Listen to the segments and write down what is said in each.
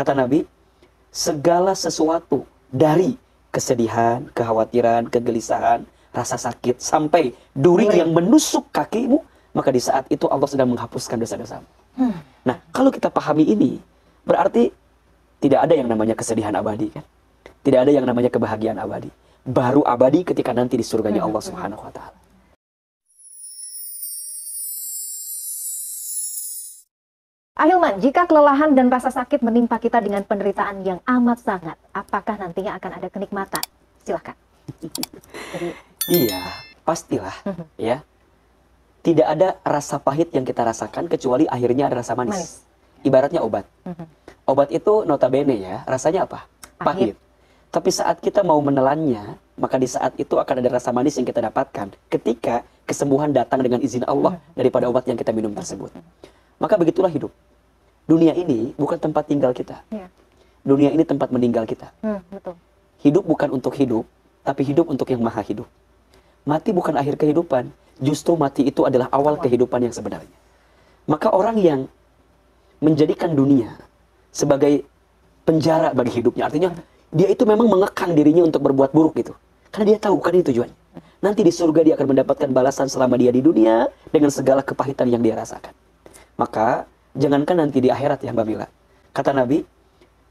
Kata Nabi, segala sesuatu dari kesedihan, kekhawatiran, kegelisahan, rasa sakit, sampai duri yang menusuk kakimu, maka di saat itu Allah sedang menghapuskan dosa-dosamu. Nah, kalau kita pahami ini, berarti tidak ada yang namanya kesedihan abadi kan? Tidak ada yang namanya kebahagiaan abadi. Baru abadi ketika nanti di surganya Allah Subhanahu wa taala. Ahilman, jika kelelahan dan rasa sakit menimpa kita dengan penderitaan yang amat sangat, apakah nantinya akan ada kenikmatan? Silahkan. Iya, pastilah. Ya, tidak ada rasa pahit yang kita rasakan kecuali akhirnya ada rasa manis. Ibaratnya obat. Obat itu notabene ya, rasanya apa? Pahit. Tapi saat kita mau menelannya, maka di saat itu akan ada rasa manis yang kita dapatkan ketika kesembuhan datang dengan izin Allah daripada obat yang kita minum tersebut. Maka begitulah hidup. Dunia ini bukan tempat tinggal kita. Dunia ini tempat meninggal kita. Betul. Hidup bukan untuk hidup, tapi hidup untuk yang maha hidup. Mati bukan akhir kehidupan, justru mati itu adalah awal kehidupan yang sebenarnya. Maka orang yang menjadikan dunia sebagai penjara bagi hidupnya, artinya dia itu memang mengekang dirinya untuk berbuat buruk gitu. Karena dia tahu kan itu tujuannya. Nanti di surga dia akan mendapatkan balasan selama dia di dunia dengan segala kepahitan yang dia rasakan. Maka jangankan nanti di akhirat ya Mbak Mila. Kata Nabi,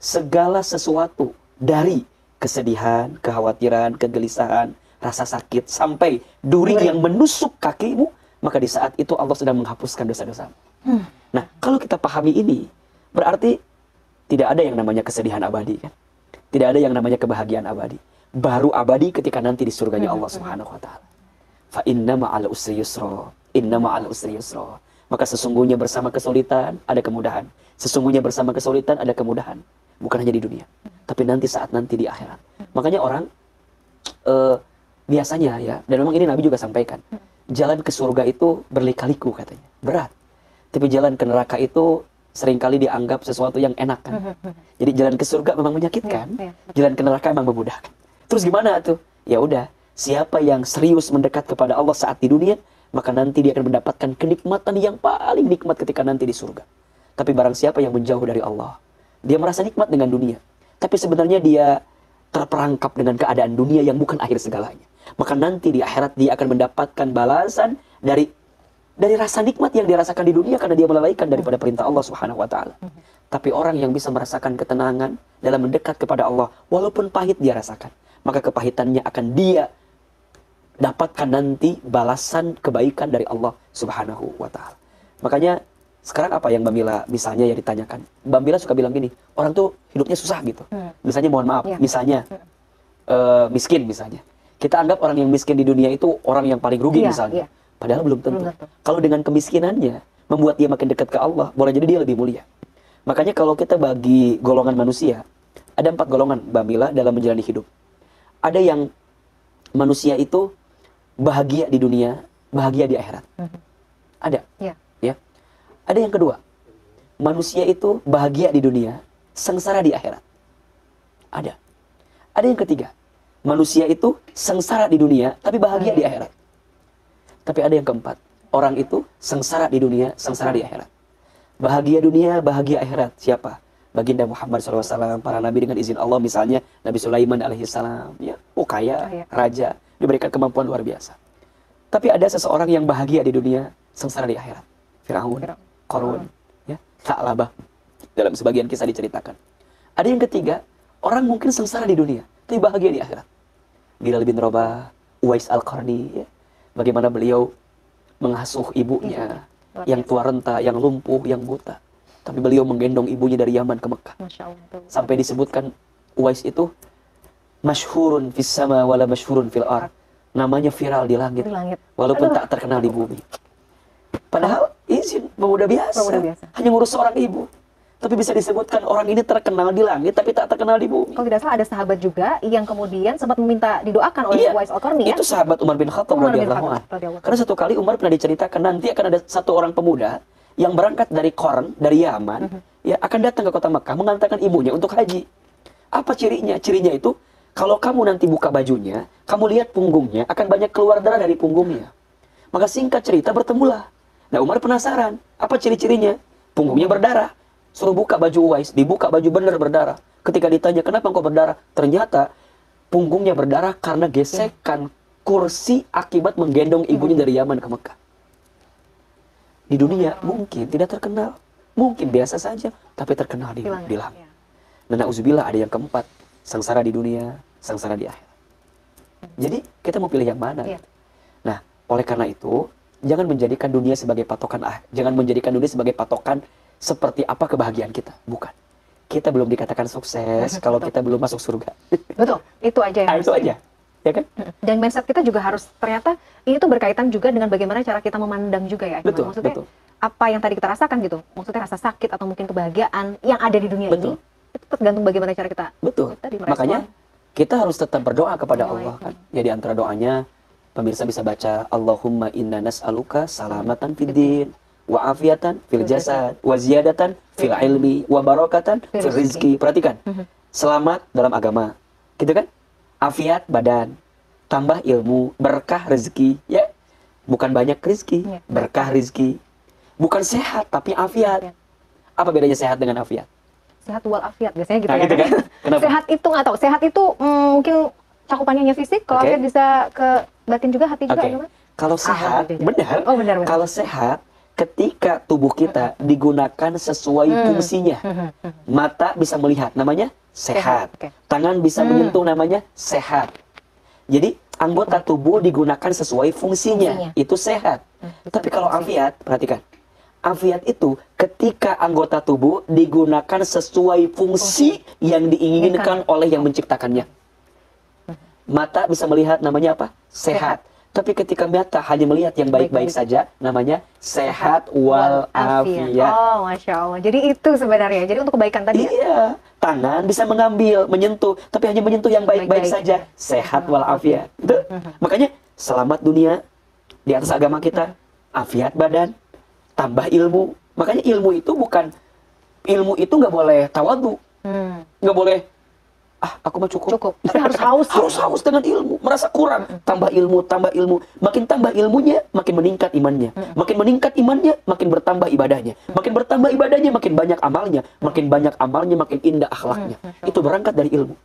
segala sesuatu dari kesedihan, kekhawatiran, kegelisahan, rasa sakit, sampai duri yang menusuk kakimu, maka di saat itu Allah sedang menghapuskan dosa-dosamu. Nah, kalau kita pahami ini, berarti tidak ada yang namanya kesedihan abadi kan? Tidak ada yang namanya kebahagiaan abadi. Baru abadi ketika nanti di surganya Allah Subhanahu wa taala. Fa inna ma'al usri yusra. Inna ma'al usri yusra. Maka sesungguhnya bersama kesulitan ada kemudahan. Sesungguhnya bersama kesulitan ada kemudahan. Bukan hanya di dunia, tapi nanti saat nanti di akhirat. Makanya orang biasanya ya, dan memang ini Nabi juga sampaikan, jalan ke surga itu berlika-liku katanya, berat. Tapi jalan ke neraka itu seringkali dianggap sesuatu yang enak kan. Jadi jalan ke surga memang menyakitkan, jalan ke neraka memang memudahkan. Terus gimana tuh? Ya udah, siapa yang serius mendekat kepada Allah saat di dunia, maka nanti dia akan mendapatkan kenikmatan yang paling nikmat ketika nanti di surga. Tapi barang siapa yang menjauh dari Allah, dia merasa nikmat dengan dunia, tapi sebenarnya dia terperangkap dengan keadaan dunia yang bukan akhir segalanya. Maka nanti di akhirat dia akan mendapatkan balasan dari rasa nikmat yang dirasakan di dunia karena dia melalaikan daripada perintah Allah Subhanahu wa taala. Tapi orang yang bisa merasakan ketenangan dalam mendekat kepada Allah, walaupun pahit dia rasakan, maka kepahitannya akan dia dapatkan nanti balasan kebaikan dari Allah Subhanahu wa taala. Makanya sekarang apa yang Mbak Mila misalnya ya ditanyakan, Mbak Mila suka bilang gini, orang tuh hidupnya susah gitu. Misalnya mohon maaf, misalnya miskin misalnya. Kita anggap orang yang miskin di dunia itu orang yang paling rugi misalnya. Padahal belum tentu. Kalau dengan kemiskinannya membuat dia makin dekat ke Allah, boleh jadi dia lebih mulia. Makanya kalau kita bagi golongan manusia, ada 4 golongan Mbak Mila dalam menjalani hidup. Ada yang manusia itu bahagia di dunia, bahagia di akhirat. Ada. Ya. Ada yang kedua, manusia itu bahagia di dunia, sengsara di akhirat. Ada. Ada yang ketiga, manusia itu sengsara di dunia, tapi bahagia di akhirat. Tapi ada yang keempat, orang itu sengsara di dunia, sengsara di akhirat. Bahagia dunia, bahagia akhirat. Siapa? Baginda Muhammad SAW, para nabi dengan izin Allah, misalnya Nabi Sulaiman alaihissalam, ya, kaya, raja, diberikan kemampuan luar biasa. Tapi ada seseorang yang bahagia di dunia, sengsara di akhirat. Firaun, Qarun, ya, Tha'labah. Dalam sebagian kisah diceritakan. Ada yang ketiga, orang mungkin sengsara di dunia, tapi bahagia di akhirat. Bilal bin Rabah, Uwais Al-Qarni, ya. Bagaimana beliau mengasuh ibunya yang tua renta, yang lumpuh, yang buta. Tapi beliau menggendong ibunya dari Yaman ke Mekah. Sampai disebutkan Uwais itu masyhurun fis sama wala masyhurun fil ard. Namanya viral di langit. Walaupun tak terkenal di bumi. Padahal izin pemuda biasa. Hanya ngurus seorang ibu. Tapi bisa disebutkan orang ini terkenal di langit tapi tak terkenal di bumi. Kalau tidak salah ada sahabat juga yang kemudian sempat meminta didoakan oleh Uwais Al-Qarni ya. Itu sahabat Umar bin Khattab radhiyallahu anhu. Karena satu kali Umar pernah diceritakan nanti akan ada satu orang pemuda yang berangkat dari Qarn, dari Yaman, ya akan datang ke kota Mekah mengantarkan ibunya untuk haji. Apa cirinya? Cirinya itu kalau kamu nanti buka bajunya, kamu lihat punggungnya akan banyak keluar darah dari punggungnya. Maka singkat cerita bertemulah. Nah Umar penasaran, apa ciri-cirinya? Punggungnya berdarah. Suruh buka baju Uwais, dibuka baju bener berdarah. Ketika ditanya kenapa engkau berdarah, ternyata punggungnya berdarah karena gesekan kursi akibat menggendong ibunya dari Yaman ke Mekah. Di dunia mungkin tidak terkenal, mungkin biasa saja, tapi terkenal di langit. Dan na'udzubillah ada yang keempat, sengsara di dunia, sengsara di akhirat. Jadi kita mau pilih yang mana? Nah, oleh karena itu, jangan menjadikan dunia sebagai patokan, jangan menjadikan dunia sebagai patokan seperti apa kebahagiaan kita. Bukan. Kita belum dikatakan sukses kalau kita belum masuk surga. Betul, itu aja ya. Itu aja. Ya kan? Dan mindset kita juga harus, ternyata ini tuh berkaitan juga dengan bagaimana cara kita memandang juga ya. Betul, maksudnya betul. apa yang tadi kita rasakan gitu, maksudnya rasa sakit atau mungkin kebahagiaan yang ada di dunia ini, itu tergantung bagaimana cara kita. Betul. Tadi Makanya kita harus tetap berdoa kepada Allah kan. Ya di antara doanya pemirsa bisa baca Allahumma inna nas'aluka salamatan fid din wa afiatan fil jasad wa ziyadatan fil ilmi wa barakatan fil rizki. Perhatikan. Selamat dalam agama. Gitu kan? Afiat badan, tambah ilmu, berkah rezeki, ya. Bukan banyak rezeki, berkah rezeki. Bukan sehat tapi afiat. Apa bedanya sehat dengan afiat? Sehat wal afiat biasanya gitu Nah, ya. gitu kan? Kenapa? Sehat itu nggak tahu. Sehat itu mungkin cakupannya hanya fisik. Kalau afiat bisa ke batin juga, hati juga. Gimana? Kalau sehat, benar. Oh, benar. Kalau sehat, ketika tubuh kita digunakan sesuai fungsinya. Mata bisa melihat, namanya sehat. Tangan bisa menyentuh, namanya sehat. Jadi anggota tubuh digunakan sesuai fungsinya. Itu sehat. Tapi kalau afiat, perhatikan. Afiat itu ketika anggota tubuh digunakan sesuai fungsi yang diinginkan oleh yang menciptakannya. Mata bisa melihat, namanya apa? Sehat. Tapi ketika mata hanya melihat yang baik-baik saja, namanya sehat wal afiat. Oh, Masya Allah. Jadi itu sebenarnya. Jadi untuk kebaikan tadi. Iya. Tangan bisa mengambil, menyentuh, tapi hanya menyentuh yang baik-baik saja. Sehat wal afiat. Makanya selamat dunia di atas agama kita, afiat badan, tambah ilmu. Makanya ilmu itu nggak boleh tawadu, nggak boleh aku mah cukup. Tapi harus haus. Harus haus dengan ilmu, merasa kurang. Tambah ilmu. Makin tambah ilmunya, makin meningkat imannya. Makin meningkat imannya, makin bertambah ibadahnya. Makin bertambah ibadahnya, makin banyak amalnya. Makin banyak amalnya, makin indah akhlaknya. Itu berangkat dari ilmu.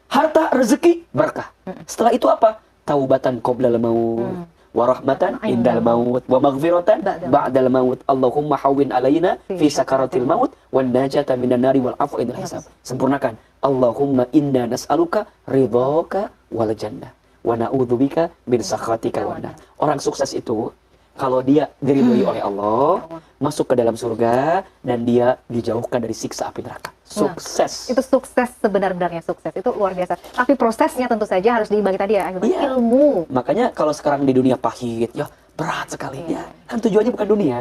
Harta, rezeki, berkah. Setelah itu apa? Taubatan qoblal maut. Warahmatan indal maut wa maghfiratan ba'dal maut. Allahumma hawwin alaina fi sakaratil maut wan najata minan nari wal afwa indal hisab. Sempurnakan. Allahumma inna nas'aluka ridhaka wal jannah wa na'udzubika min sakhatika wan nar. Orang sukses itu kalau dia diridhoi oleh Allah, masuk ke dalam surga dan dia dijauhkan dari siksa api neraka. Sukses. Itu sukses, sebenarnya sukses. Itu luar biasa. Tapi prosesnya tentu saja harus dibagi tadi ya, ilmu. Makanya kalau sekarang di dunia pahit, ya berat sekali. Ya, kan tujuannya bukan dunia.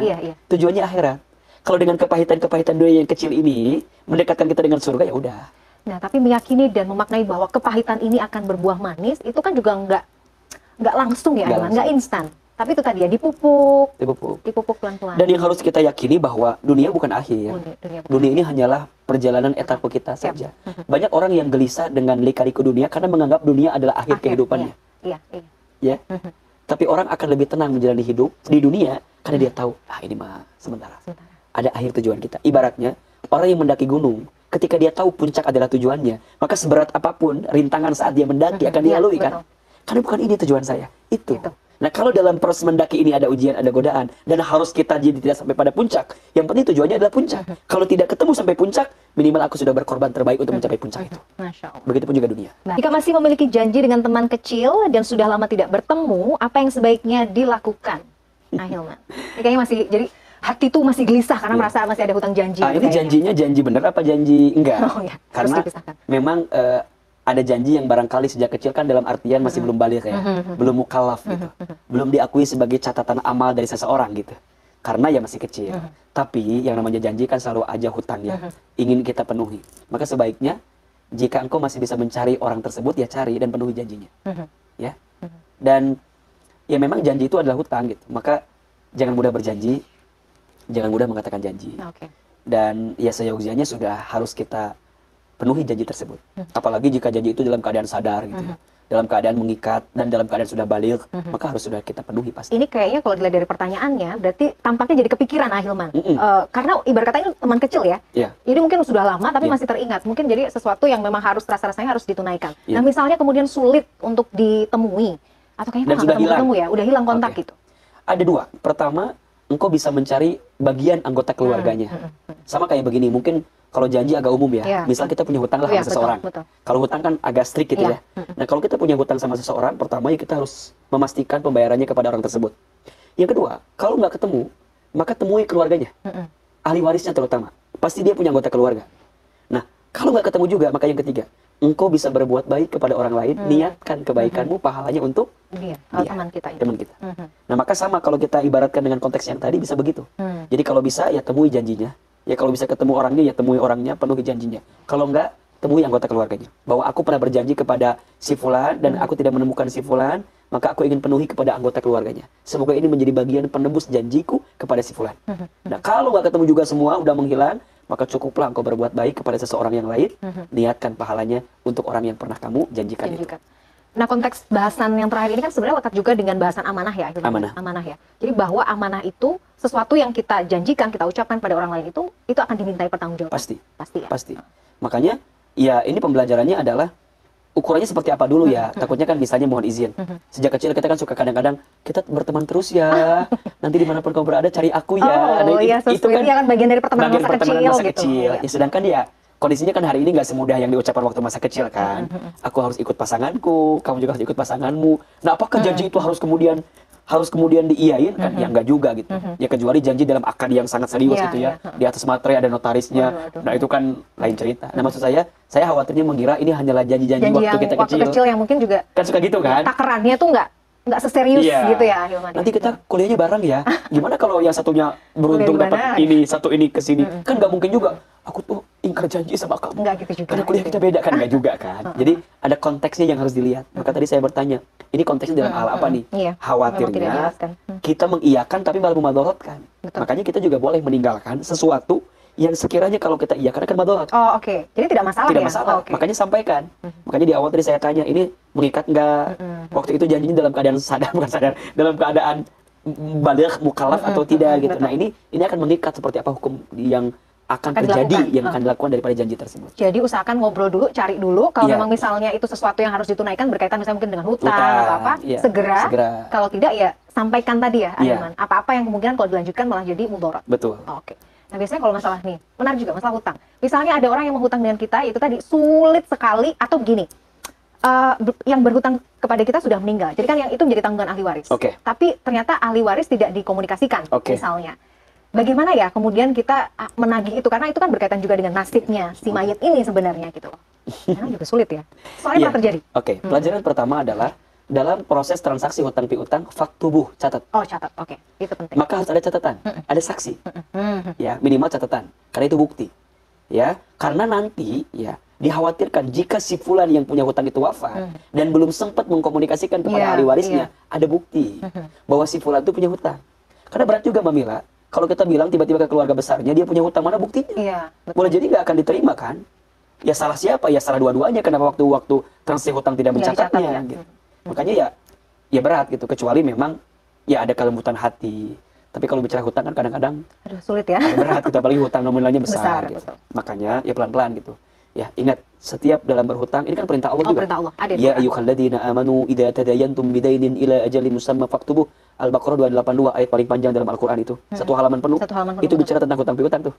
Tujuannya akhirat. Kalau dengan kepahitan-kepahitan dunia yang kecil ini mendekatkan kita dengan surga, ya udah. Nah, tapi meyakini dan memaknai bahwa kepahitan ini akan berbuah manis, itu kan juga nggak langsung ya, nggak instan. Tapi itu tadi ya, dipupuk pelan-pelan. Dan yang harus kita yakini bahwa dunia bukan akhir. Dunia ini hanyalah perjalanan etapa kita saja. Banyak orang yang gelisah dengan lika-liku dunia karena menganggap dunia adalah akhir kehidupannya. Ya. Tapi orang akan lebih tenang menjalani hidup di dunia karena dia tahu, ini mah sementara. Ada akhir tujuan kita. Ibaratnya orang yang mendaki gunung, ketika dia tahu puncak adalah tujuannya, maka seberat apapun rintangan saat dia mendaki akan dia lalui kan. Karena bukan ini tujuan saya. Itu. Nah, kalau dalam proses mendaki ini ada ujian, ada godaan, dan harus kita jadi tidak sampai pada puncak, yang penting tujuannya adalah puncak. Kalau tidak ketemu sampai puncak, minimal aku sudah berkorban terbaik untuk mencapai puncak itu. Masya Allah. Begitupun juga dunia. Jika masih memiliki janji dengan teman kecil dan sudah lama tidak bertemu, apa yang sebaiknya dilakukan? Hilman. Kayaknya masih, jadi hati tuh masih gelisah karena merasa masih ada hutang janji. Ini janjinya janji bener apa janji enggak? Karena memang ada janji yang barangkali sejak kecil kan dalam artian masih belum balik ya, belum mukallaf gitu, belum diakui sebagai catatan amal dari seseorang gitu, karena ya masih kecil. Tapi yang namanya janji kan selalu aja hutang ya, ingin kita penuhi. Maka sebaiknya jika engkau masih bisa mencari orang tersebut, ya cari dan penuhi janjinya, ya. Dan ya memang janji itu adalah hutang gitu, maka jangan mudah berjanji, jangan mudah mengatakan janji. Dan ya seyogzianya sudah harus kita penuhi janji tersebut. Apalagi jika janji itu dalam keadaan sadar gitu ya. dalam keadaan mengikat dan dalam keadaan sudah baligh, maka harus sudah kita penuhi pasti. Ini kayaknya kalau dilihat dari pertanyaannya, berarti tampaknya jadi kepikiran Ahilman. Karena ibarat kata ini teman kecil ya. Iya. Jadi mungkin sudah lama tapi Iya. masih teringat. Mungkin jadi sesuatu yang memang harus rasa-rasanya harus ditunaikan. Iya. Nah misalnya kemudian sulit untuk ditemui, atau kayaknya Dan kok sudah nggak ketemu hilang. ya, udah hilang kontak Oke. gitu. Ada dua. Pertama, engkau bisa mencari bagian anggota keluarganya. Sama kayak begini, mungkin kalau janji agak umum ya. Iya. Misal kita punya hutang lah Iya, sama seseorang. betul. Kalau hutang kan agak strict gitu Iya. ya. Nah, kalau kita punya hutang sama seseorang, pertama ya kita harus memastikan pembayarannya kepada orang tersebut. Yang kedua, kalau nggak ketemu, maka temui keluarganya. Ahli warisnya terutama. Pasti dia punya anggota keluarga. Nah, kalau nggak ketemu juga, maka yang ketiga, engkau bisa berbuat baik kepada orang lain, niatkan kebaikanmu, pahalanya untuk Dia, dia, teman kita itu. teman kita. Nah, maka sama kalau kita ibaratkan dengan konteks yang tadi bisa begitu. Jadi kalau bisa ya temui janjinya. Ya kalau bisa ketemu orangnya ya temui orangnya, penuhi janjinya. Kalau enggak, temui anggota keluarganya. Bahwa aku pernah berjanji kepada si fulan dan aku tidak menemukan si fulan, maka aku ingin penuhi kepada anggota keluarganya. Semoga ini menjadi bagian penebus janjiku kepada si fulan. Nah, kalau nggak ketemu juga semua, udah menghilang, maka cukuplah engkau berbuat baik kepada seseorang yang lain, niatkan pahalanya untuk orang yang pernah kamu janjikan itu. Nah, konteks bahasan yang terakhir ini kan sebenarnya lekat juga dengan bahasan amanah ya. Ahilman. Amanah. Ya. Jadi bahwa amanah itu sesuatu yang kita janjikan, kita ucapkan pada orang lain itu akan dimintai pertanggungjawaban. Pasti. Pasti ya. Pasti. Makanya, ya ini pembelajarannya adalah ukurannya seperti apa dulu ya. Takutnya kan misalnya mohon izin. Sejak kecil kita kan suka kadang-kadang kita berteman terus ya. Nanti dimanapun kau berada cari aku ya. Oh iya, itu kan kan bagian dari pertemanan masa pertemanan kecil masa gitu. kecil. Iya. Ya, sedangkan ya kondisinya kan hari ini nggak semudah yang diucapkan waktu masa kecil kan. Aku harus ikut pasanganku, kamu juga harus ikut pasanganmu. Nah, apakah janji itu harus kemudian diiyain kan? Ya enggak juga gitu. Ya kecuali janji dalam akad yang sangat serius Iya, gitu ya. iya. Di atas materai ada notarisnya. Waduh. Nah, itu kan lain cerita. Nah, maksud saya khawatirnya mengira ini hanyalah janji-janji Janji waktu yang kita waktu kecil. kecil yang mungkin juga Kan suka gitu kan? takarannya tuh nggak seserius Iya. gitu ya, Ahilman. Nanti kita kuliahnya bareng ya. Gimana kalau yang satunya beruntung Kuliah di dapat mana? ini, satu ini ke sini? Kan nggak mungkin juga. Aku tuh ingkar janji sama kamu. Nggak gitu juga. Karena kuliah kita beda kan, nggak juga kan. Jadi ada konteksnya yang harus dilihat. Maka tadi saya bertanya, ini konteksnya dalam hal apa nih? Iya, memang tidak Khawatirnya dijelaskan. kita mengiyakan tapi malah memadorotkan. Betul. Makanya kita juga boleh meninggalkan sesuatu yang sekiranya kalau kita iyakan akan madorot. Oh, oke. Jadi tidak masalah Tidak ya? masalah. Oh, oke. Makanya sampaikan. Makanya di awal tadi saya tanya, ini mengikat nggak? Waktu itu janjinya dalam keadaan sadar, bukan sadar, dalam keadaan baligh mukallaf atau tidak gitu. betul. Nah, ini akan mengikat seperti apa hukum yang akan terjadi, dilakukan. yang akan dilakukan daripada janji tersebut. Jadi usahakan ngobrol dulu, cari dulu. Kalau Iya. memang misalnya itu sesuatu yang harus ditunaikan berkaitan misalnya mungkin dengan hutang Hutang, atau apa, iya. segera. Segera. Kalau tidak ya sampaikan tadi ya, Iya. Ahilman. Apa-apa yang kemungkinan kalau dilanjutkan malah jadi mudarat. Betul. Oh, oke. Nah biasanya kalau masalah nih, menarik juga masalah hutang. Misalnya ada orang yang menghutang dengan kita, itu tadi sulit sekali atau begini. Yang berhutang kepada kita sudah meninggal. Jadi kan yang itu menjadi tanggungan ahli waris. Oke. Tapi ternyata ahli waris tidak dikomunikasikan Oke. misalnya. Bagaimana ya kemudian kita menagih itu, karena itu kan berkaitan juga dengan nasibnya si mayit ini sebenarnya gitu loh. Karena juga sulit ya. Soalnya Iya. pernah terjadi. Oke. Pelajaran pertama adalah dalam proses transaksi hutang piutang, faktubuh, catat. Oh catat, oke. Itu penting. Maka harus ada catatan, ada saksi. Ya, minimal catatan. Karena itu bukti. Ya, karena nanti ya dikhawatirkan jika si fulan yang punya hutang itu wafat dan belum sempat mengkomunikasikan kepada Iya, ahli warisnya, ada bukti bahwa si fulan itu punya hutang. Karena berat juga Mbak Mila, kalau kita bilang tiba-tiba ke keluarga besarnya dia punya hutang, mana buktinya? Iya, betul. Boleh jadi nggak akan diterima kan? Ya salah siapa? Ya salah dua-duanya. Kenapa waktu transaksi hutang tidak Nggak dicatat mencatatnya? ya. Gitu. Makanya ya berat gitu. Kecuali memang ya ada kelembutan hati. Tapi kalau bicara hutang kan kadang-kadang Aduh sulit ya. berat gitu, apalagi hutang nominalnya besar, Besar, gitu. betul. Makanya ya pelan-pelan gitu. Ya, ingat setiap dalam berhutang ini kan perintah Allah juga. Perintah Allah, ada di Ya Quran. ayyuhalladzina amanu idza tadayantum bidainin ila ajalin musamma faktubuh. Al-Baqarah 282 ayat paling panjang dalam Al-Qur'an itu. Satu halaman penuh. Satu halaman penuh, Itu bicara tentang hutang piutang tuh.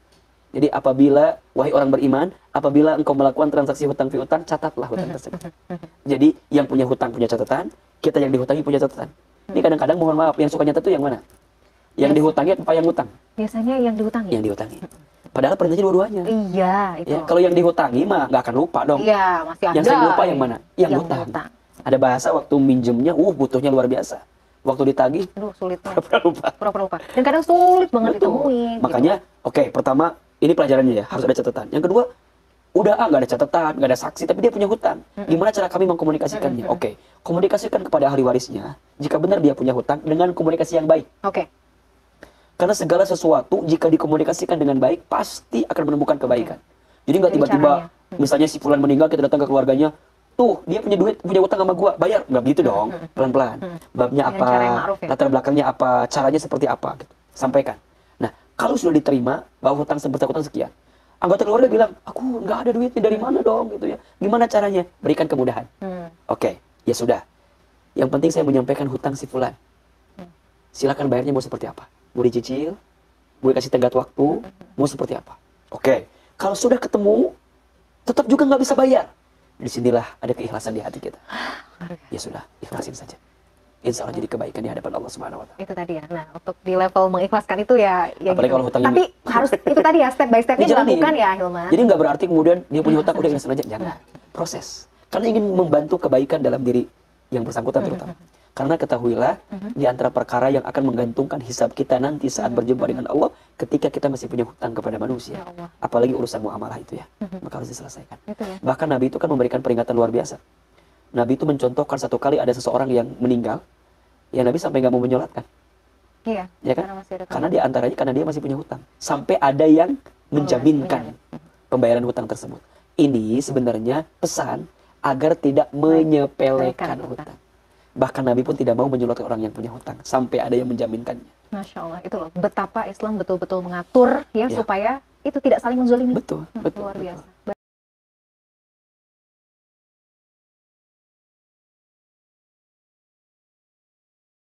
Jadi apabila wahai orang beriman, apabila engkau melakukan transaksi hutang piutang, catatlah hutang tersebut. Jadi yang punya hutang punya catatan, kita yang dihutangi punya catatan. Ini kadang-kadang mohon maaf, yang suka nyatet tuh yang mana? Yang dihutangi apa yang hutang? Biasanya yang dihutangi. Yang dihutangi. Padahal perintahnya dua-duanya. Iya, itu. Ya, kalau yang dihutangi mah nggak akan lupa dong. Iya, masih ada. Yang sering lupa yang mana? Yang hutang. hutang. Ada bahasa waktu minjemnya, butuhnya luar biasa. Waktu ditagih, Aduh, sulitnya. pura-pura lupa. Pura-pura lupa. Dan kadang sulit banget Betul. ditemuin. Makanya, oke, pertama ini pelajarannya ya, harus ada catatan. Yang kedua, udah nggak ada catatan, nggak ada saksi, tapi dia punya hutang. Gimana cara kami mengkomunikasikannya? Oke, komunikasikan kepada ahli warisnya. Jika benar dia punya hutang, dengan komunikasi yang baik. Oke. Karena segala sesuatu jika dikomunikasikan dengan baik pasti akan menemukan kebaikan. Jadi nggak Jadi tiba-tiba caranya. misalnya si fulan meninggal kita datang ke keluarganya, tuh dia punya duit, punya utang sama gua, bayar. Nggak gitu dong, pelan-pelan. Babnya Dengan cara yang apa, ma'ruf ya. latar belakangnya apa, caranya seperti apa gitu. Sampaikan. Nah, kalau sudah diterima bahwa hutang bersangkutan sekian, anggota keluarga bilang, aku nggak ada duitnya, dari mana dong gitu ya. Gimana caranya? Berikan kemudahan. Oke, ya sudah. Yang penting saya menyampaikan hutang si fulan. Silakan bayarnya mau seperti apa? Mau dicicil? Mau dikasih tenggat waktu? Mau seperti apa? Oke. Kalau sudah ketemu, tetap juga nggak bisa bayar. Disinilah ada keikhlasan di hati kita. Ya sudah, ikhlasin saja. Insya Allah jadi kebaikan di hadapan Allah Subhanahu Wa Taala. Itu tadi ya. Nah, untuk di level mengikhlaskan itu ya Apalagi kalau hutangnya- Tapi harus itu tadi ya, step by stepnya Dijalanin. dilakukan ya, Hilman. Jadi nggak berarti kemudian dia punya hutang udah ikhlasin aja. Jangan. Proses. Karena ingin membantu kebaikan dalam diri yang bersangkutan terutama. Karena ketahuilah di antara perkara yang akan menggantungkan hisab kita nanti saat berjumpa dengan Allah ketika kita masih punya hutang kepada manusia. Ya Allah. Apalagi urusan muamalah itu ya. Maka harus diselesaikan. Itu ya. Bahkan Nabi itu kan memberikan peringatan luar biasa. Nabi itu mencontohkan satu kali ada seseorang yang meninggal, ya Nabi sampai nggak mau menyolatkan, Iya. ya kan? Karena masih ada Karena di antaranya karena dia masih punya hutang. Sampai ada yang menjaminkan pembayaran hutang tersebut. Ini sebenarnya pesan agar tidak menyepelekan hutang. Bahkan Nabi pun tidak mau menyolatkan orang yang punya hutang sampai ada yang menjaminkannya. Masya Allah, itu loh betapa Islam betul-betul mengatur ya, Ya. supaya itu tidak saling menzolimi. Betul, betul. Luar betul. biasa.